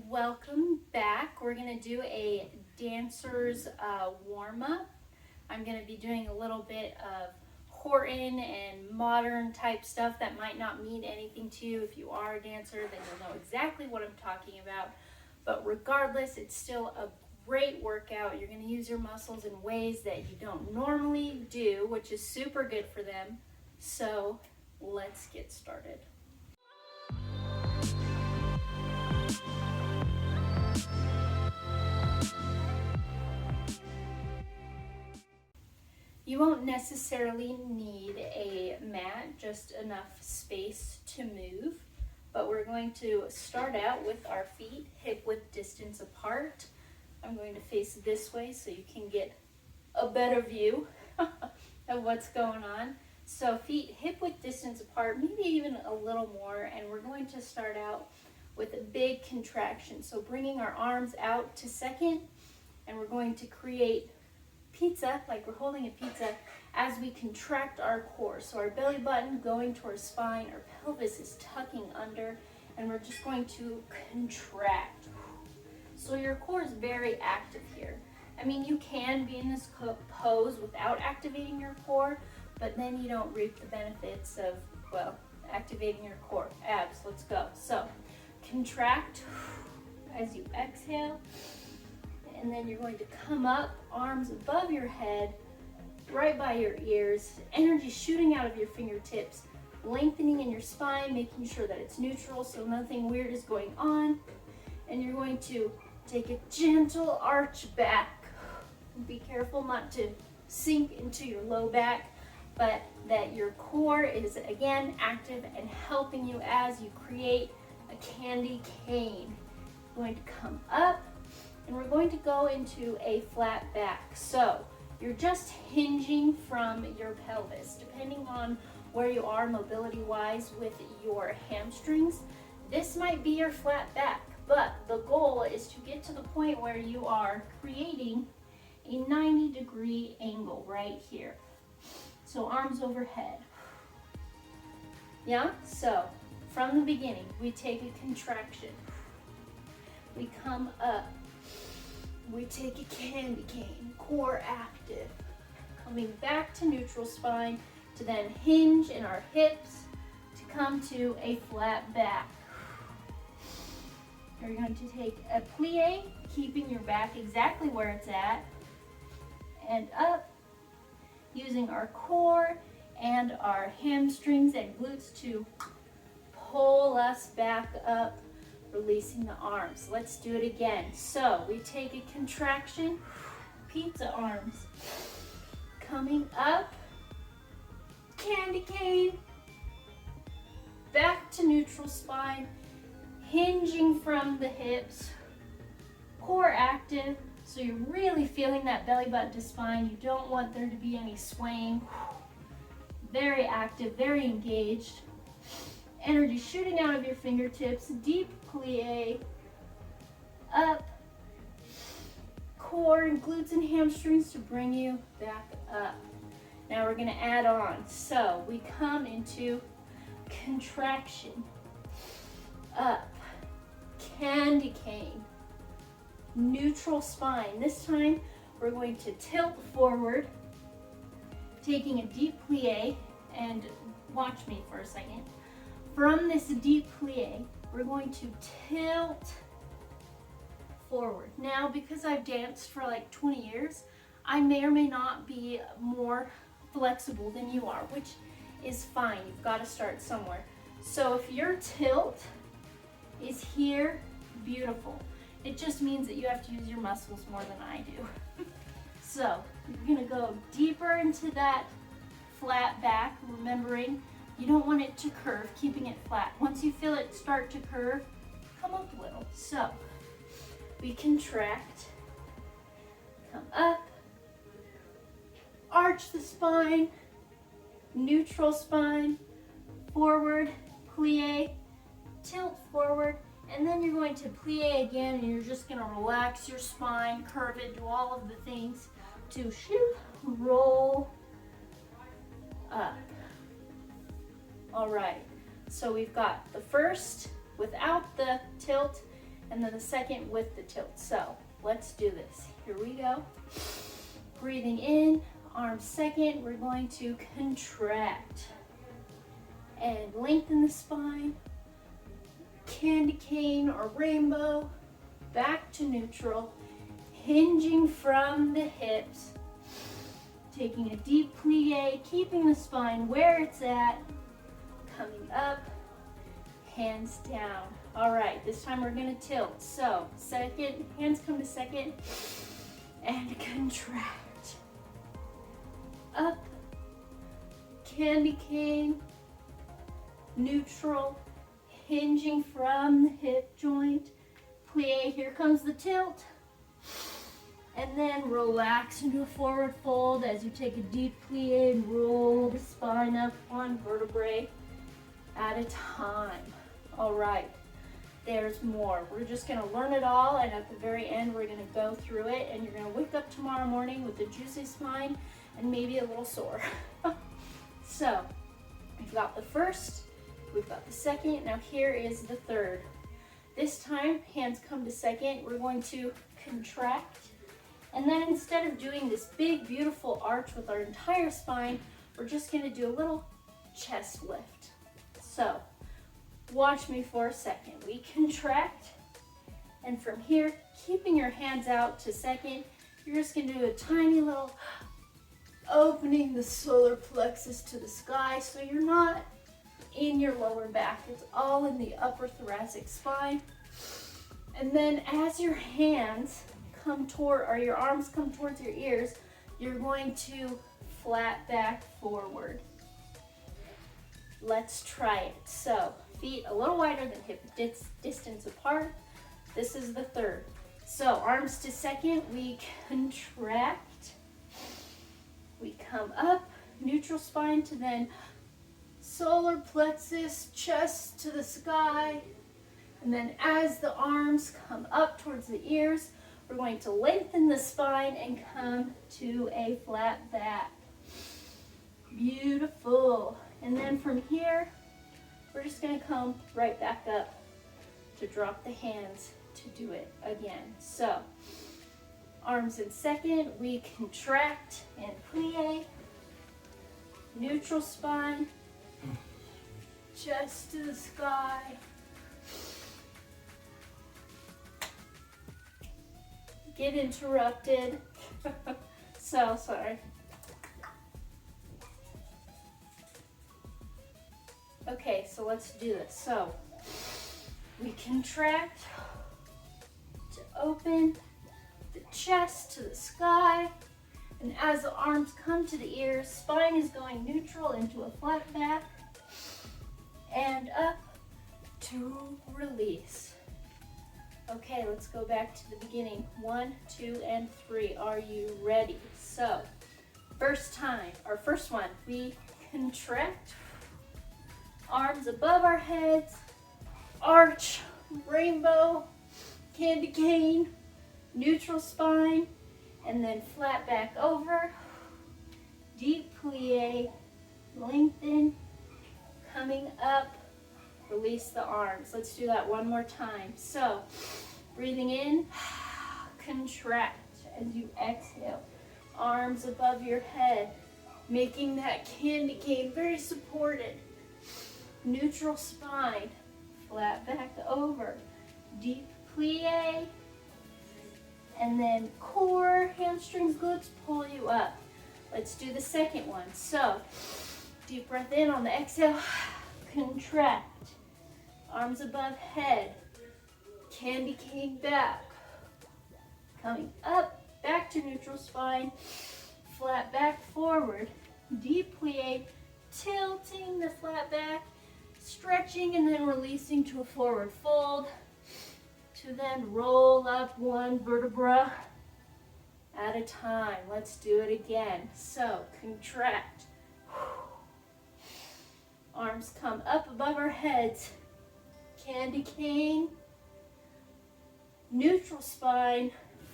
Welcome back. We're going to do a dancer's warm-up. I'm going to be doing a little bit of Horton and modern type stuff that might not mean anything to you. If you are a dancer, then you'll know exactly what I'm talking about. But regardless, it's still a great workout. You're going to use your muscles in ways that you don't normally do, which is super good for them. So let's get started. You won't necessarily need a mat, just enough space to move. But we're going to start out with our feet hip width distance apart. I'm going to face this way so you can get a better view of what's going on. So feet hip width distance apart, maybe even a little more, and we're going to start out with a big contraction. So bringing our arms out to second, and we're going to create pizza, like we're holding a pizza, as we contract our core. So our belly button going to our spine, our pelvis is tucking under, and we're just going to contract. So your core is very active here. I mean, you can be in this pose without activating your core, but then you don't reap the benefits of, well, activating your core. Abs, let's go. So contract as you exhale. And then you're going to come up, arms above your head, right by your ears, energy shooting out of your fingertips, lengthening in your spine, making sure that it's neutral so nothing weird is going on. And you're going to take a gentle arch back. Be careful not to sink into your low back, but that your core is again active and helping you as you create a candy cane. You're going to come up, and we're going to go into a flat back. So you're just hinging from your pelvis, depending on where you are mobility-wise with your hamstrings. This might be your flat back, but the goal is to get to the point where you are creating a 90-degree angle right here. So arms overhead. Yeah, so from the beginning, we take a contraction. We come up. We take a candy cane, core active, coming back to neutral spine to then hinge in our hips to come to a flat back. You're going to take a plie, keeping your back exactly where it's at, and up, using our core and our hamstrings and glutes to pull us back up, releasing the arms. Let's do it again. So we take a contraction, pizza arms, coming up, candy cane, back to neutral spine, hinging from the hips, core active, so you're really feeling that belly button to spine. You don't want there to be any swaying. Very active, very engaged. Energy shooting out of your fingertips, deep plie, up, core and glutes and hamstrings to bring you back up. Now we're gonna add on. So we come into contraction, up, candy cane, neutral spine. This time we're going to tilt forward, taking a deep plie, and watch me for a second. From this deep plie, we're going to tilt forward. Now, because I've danced for like 20 years, I may or may not be more flexible than you are, which is fine. You've got to start somewhere. So if your tilt is here, beautiful. It just means that you have to use your muscles more than I do. So you're gonna go deeper into that flat back, remembering you don't want it to curve, keeping it flat. Once you feel it start to curve, come up a little. So we contract, come up, arch the spine, neutral spine, forward, plie, tilt forward, and then you're going to plie again, and you're just gonna relax your spine, curve it, do all of the things to shoot, roll up. All right, so we've got the first without the tilt and then the second with the tilt. So let's do this. Here we go. Breathing in, arms second, we're going to contract and lengthen the spine. Candy cane or rainbow, back to neutral, hinging from the hips, taking a deep plie, keeping the spine where it's at, coming up, hands down. All right, this time we're gonna tilt. So second, hands come to second, and contract. Up, candy cane, neutral, hinging from the hip joint, plie, here comes the tilt, and then relax into a forward fold as you take a deep plie and roll the spine up one vertebrae at a time. All right, there's more. We're just gonna learn it all, and at the very end, we're gonna go through it, and you're gonna wake up tomorrow morning with a juicy spine and maybe a little sore. So, we've got the first, we've got the second, now here is the third. This time, hands come to second, we're going to contract, and then instead of doing this big, beautiful arch with our entire spine, we're just gonna do a little chest lift. So, watch me for a second. We contract, and from here, keeping your hands out to second, you're just gonna do a tiny little opening the solar plexus to the sky, so you're not in your lower back. It's all in the upper thoracic spine. And then as your hands come toward, or your arms come towards your ears, you're going to flat back forward. Let's try it. So feet a little wider than hip distance apart. This is the third. So arms to second, we contract. We come up, neutral spine to then solar plexus, chest to the sky. And then as the arms come up towards the ears, we're going to lengthen the spine and come to a flat back. Beautiful. And then from here, we're just going to come right back up to drop the hands to do it again. So, arms in second, we contract and plie, neutral spine, chest to the sky. Get interrupted. So sorry. Okay, so let's do this. So we contract to open the chest to the sky, and as the arms come to the ears, spine is going neutral into a flat back, and up to release. Okay, let's go back to the beginning. 1, 2, and 3. Are you ready? So, first one, we contract, arms above our heads, arch, rainbow, candy cane, neutral spine, and then flat back over, deep plie, lengthen, coming up, release the arms. Let's do that one more time. So, breathing in, contract as you exhale. Arms above your head, making that candy cane very supported. Neutral spine, flat back over, deep plie, and then core, hamstrings, glutes pull you up. Let's do the second one. So, deep breath in on the exhale, contract. Arms above head, candy cane back, coming up, back to neutral spine, flat back forward, deep plie, tilting the flat back, stretching and then releasing to a forward fold, to then roll up one vertebra at a time. Let's do it again. So, contract. Arms come up above our heads, candy cane, neutral spine,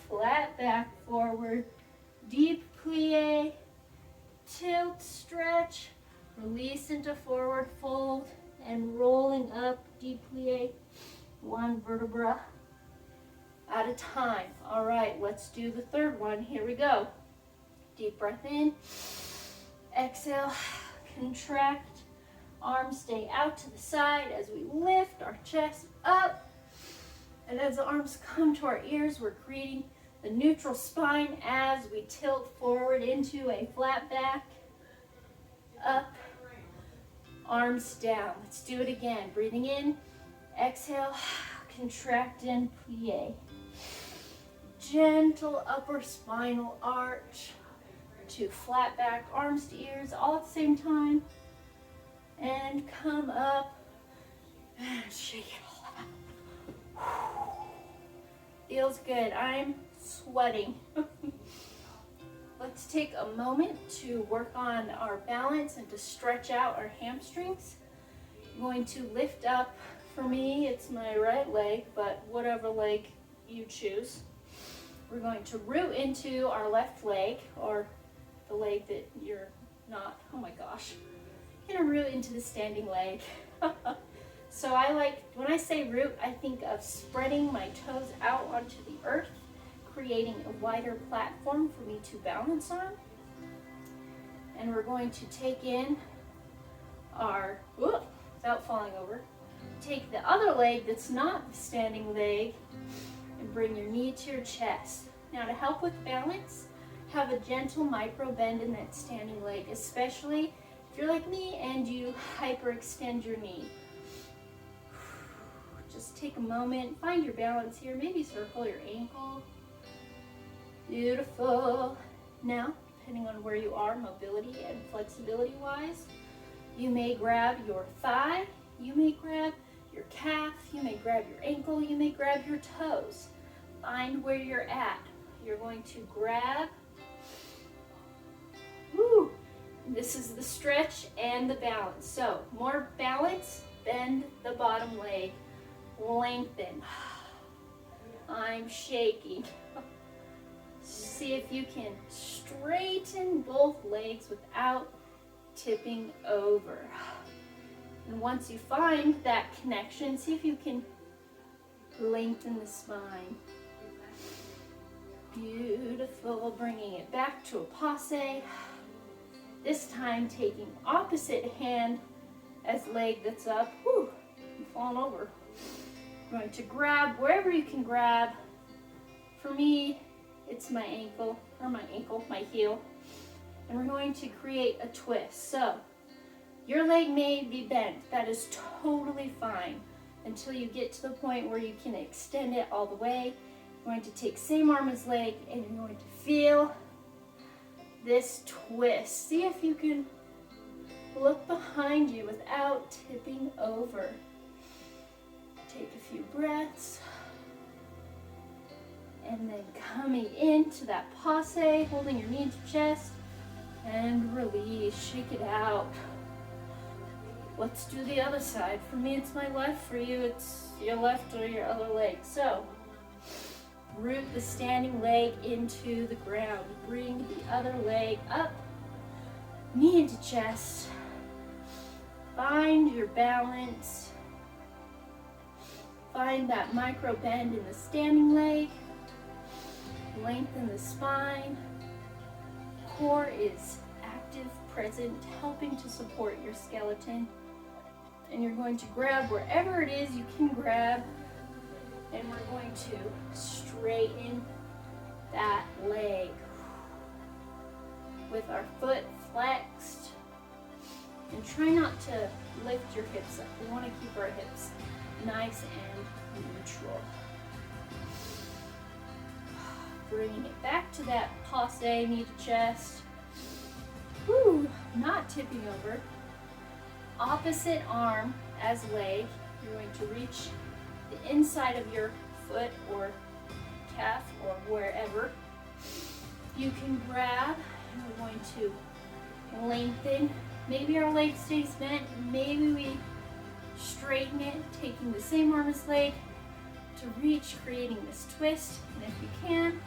flat back forward, deep plie, tilt, stretch, release into forward fold, and rolling up, deep plie, one vertebra at a time. All right, let's do the third one. Here we go. Deep breath in. Exhale, contract. Arms stay out to the side as we lift our chest up. And as the arms come to our ears, we're creating the neutral spine as we tilt forward into a flat back. Up, arms down. Let's do it again. Breathing in, exhale, contract and plie. Gentle upper spinal arch to flat back, arms to ears, all at the same time. And come up and shake it all out. Feels good. I'm sweating. Let's take a moment to work on our balance and to stretch out our hamstrings. I'm going to lift up, for me it's my right leg, but whatever leg you choose. We're going to root into our left leg, or the leg that you're not, oh my gosh. I'm gonna root into the standing leg. So I like, when I say root, I think of spreading my toes out onto the earth, creating a wider platform for me to balance on. And we're going to take in our, without falling over, take the other leg that's not the standing leg and bring your knee to your chest. Now to help with balance, have a gentle micro bend in that standing leg, especially if you're like me and you hyperextend your knee. Just take a moment, find your balance here, maybe circle your ankle. Beautiful. Now, depending on where you are, mobility and flexibility wise, you may grab your thigh, you may grab your calf, you may grab your ankle, you may grab your toes. Find where you're at. You're going to grab. Woo! This is the stretch and the balance. So, more balance, bend the bottom leg, lengthen. I'm shaking. See if you can straighten both legs without tipping over. And once you find that connection, see if you can lengthen the spine. Beautiful. Bringing it back to a passe. This time taking opposite hand as leg that's up. Whew, I'm falling over. I'm going to grab wherever you can grab. For me, it's my ankle, my heel. And we're going to create a twist. So, your leg may be bent. That is totally fine until you get to the point where you can extend it all the way. You're going to take same arm as leg and you're going to feel this twist. See if you can look behind you without tipping over. Take a few breaths. And then coming into that passe, holding your knee to your chest, and release, shake it out. Let's do the other side. For me, it's my left. For you, it's your left or your other leg. So, root the standing leg into the ground. Bring the other leg up, knee into chest. Find your balance. Find that micro bend in the standing leg. Lengthen the spine. Core is active, present, helping to support your skeleton. And you're going to grab wherever it is you can grab. And we're going to straighten that leg with our foot flexed. And try not to lift your hips up. We want to keep our hips nice and neutral. Bringing it back to that passe, knee to chest. Woo, not tipping over. Opposite arm as leg. You're going to reach the inside of your foot or calf or wherever. You can grab, and we're going to lengthen. Maybe our leg stays bent. Maybe we straighten it, taking the same arm as leg to reach, creating this twist. And if you can,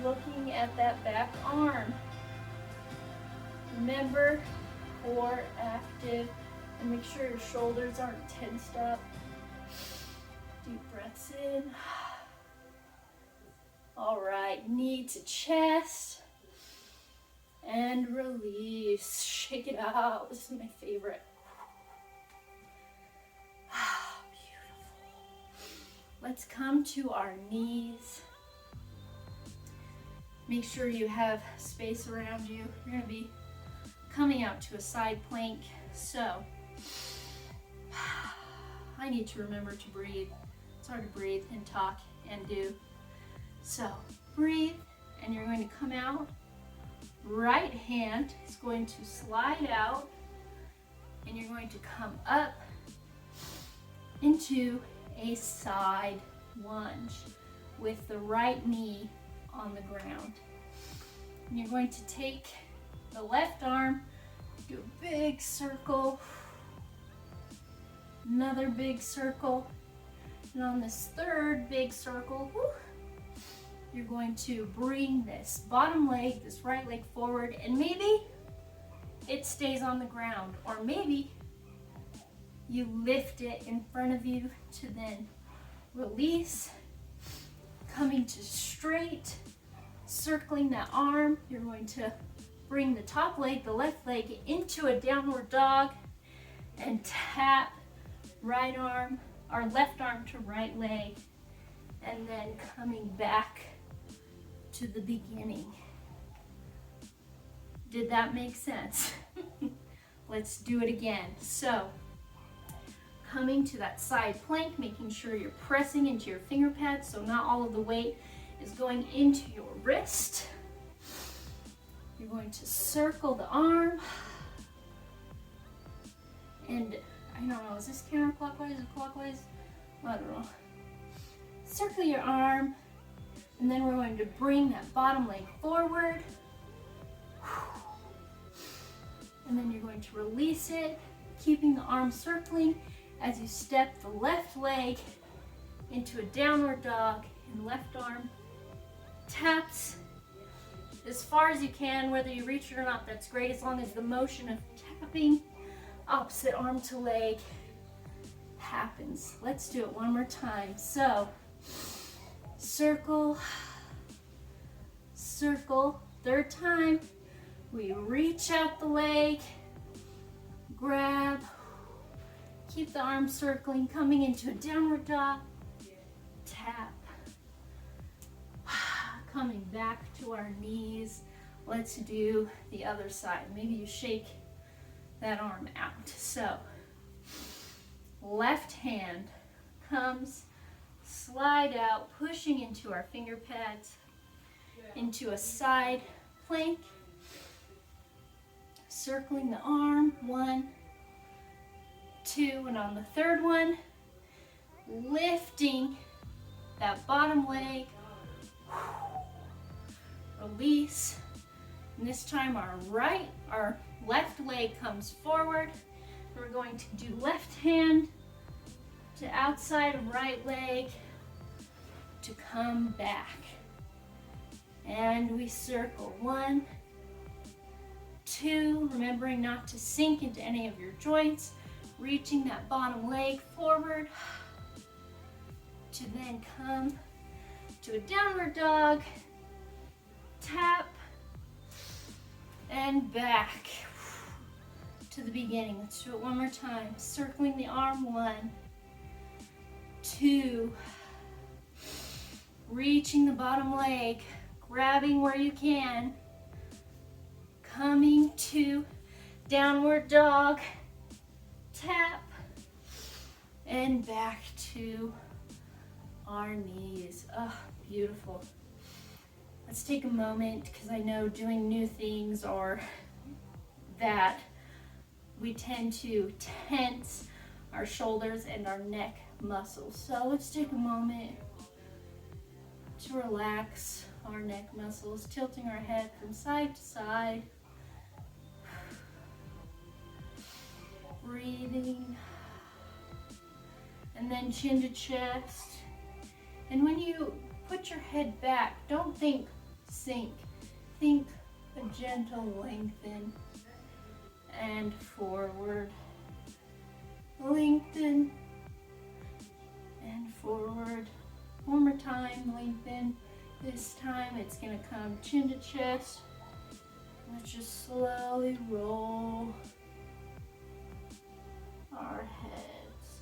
looking at that back arm. Remember, core active, and make sure your shoulders aren't tensed up. Deep breaths in All right, knee to chest. And release. Shake it out. This is my favorite. Beautiful. Let's come to our knees. Make sure you have space around you. You're going to be coming out to a side plank. So, I need to remember to breathe. It's hard to breathe and talk and do. So, breathe, and you're going to come out. Right hand is going to slide out, and you're going to come up into a side lunge with the right knee on the ground. And you're going to take the left arm, do a big circle, another big circle, and on this third big circle, you're going to bring this bottom leg, this right leg forward, and maybe it stays on the ground, or maybe you lift it in front of you to then release, coming to straight, circling that arm. You're going to bring the top leg, the left leg, into a downward dog and tap right arm, or left arm to right leg, and then coming back to the beginning. Did that make sense? Let's do it again. So, coming to that side plank, making sure you're pressing into your finger pads so not all of the weight is going into your wrist. You're going to circle the arm. And I don't know, is this counterclockwise or clockwise? I don't know. Circle your arm. And then we're going to bring that bottom leg forward. And then you're going to release it, keeping the arm circling as you step the left leg into a downward dog, and left arm taps as far as you can. Whether you reach it or not, that's great, as long as the motion of tapping opposite arm to leg happens. Let's do it one more time. So, circle, circle. Third time, we reach out the leg, grab, keep the arm circling, coming into a downward dog, tap, coming back to our knees. Let's do the other side. Maybe you shake that arm out. So, left hand comes, slide out, pushing into our finger pads, into a side plank, circling the arm, 1, 2, and on the third one, lifting that bottom leg, release, and this time our left leg comes forward. We're going to do left hand to outside of right leg to come back. And we circle, 1, 2, remembering not to sink into any of your joints, reaching that bottom leg forward to then come to a downward dog, tap, and back to the beginning. Let's do it one more time. Circling the arm, 1, 2, reaching the bottom leg, grabbing where you can, coming to downward dog, tap, and back to our knees. Oh, beautiful. Let's take a moment, because I know doing new things or that we tend to tense our shoulders and our neck muscles. So let's take a moment to relax our neck muscles, tilting our head from side to side. Breathing. And then chin to chest. And when you put your head back, don't think sink. Think a gentle lengthen. And forward. Lengthen. And forward. One more time, lengthen This time it's gonna come chin to chest. Let's just slowly roll our heads.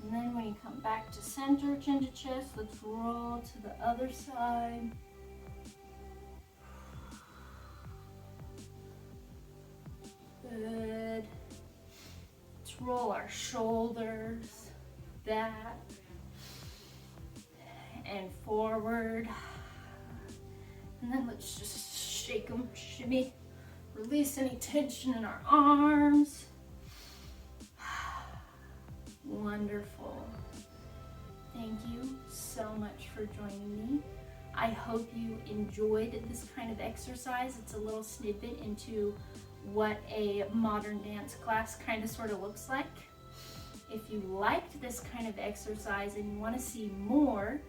And then when you come back to center, chin to chest, let's roll to the other side. Good. Let's roll our shoulders back and forward. And then let's just shake them, shimmy, release any tension in our arms. Wonderful. Thank you so much for joining me. I hope you enjoyed this kind of exercise. It's a little snippet into what a modern dance class kind of sort of looks like. If you liked this kind of exercise and you want to see more,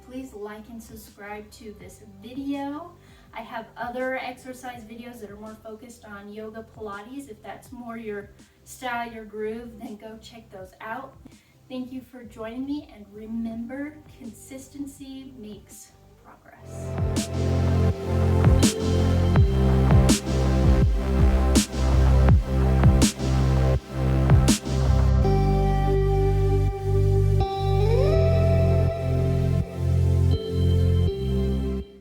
please like and subscribe to this video. I have other exercise videos that are more focused on yoga Pilates. If that's more your style, your groove, then go check those out. Thank you for joining me, and remember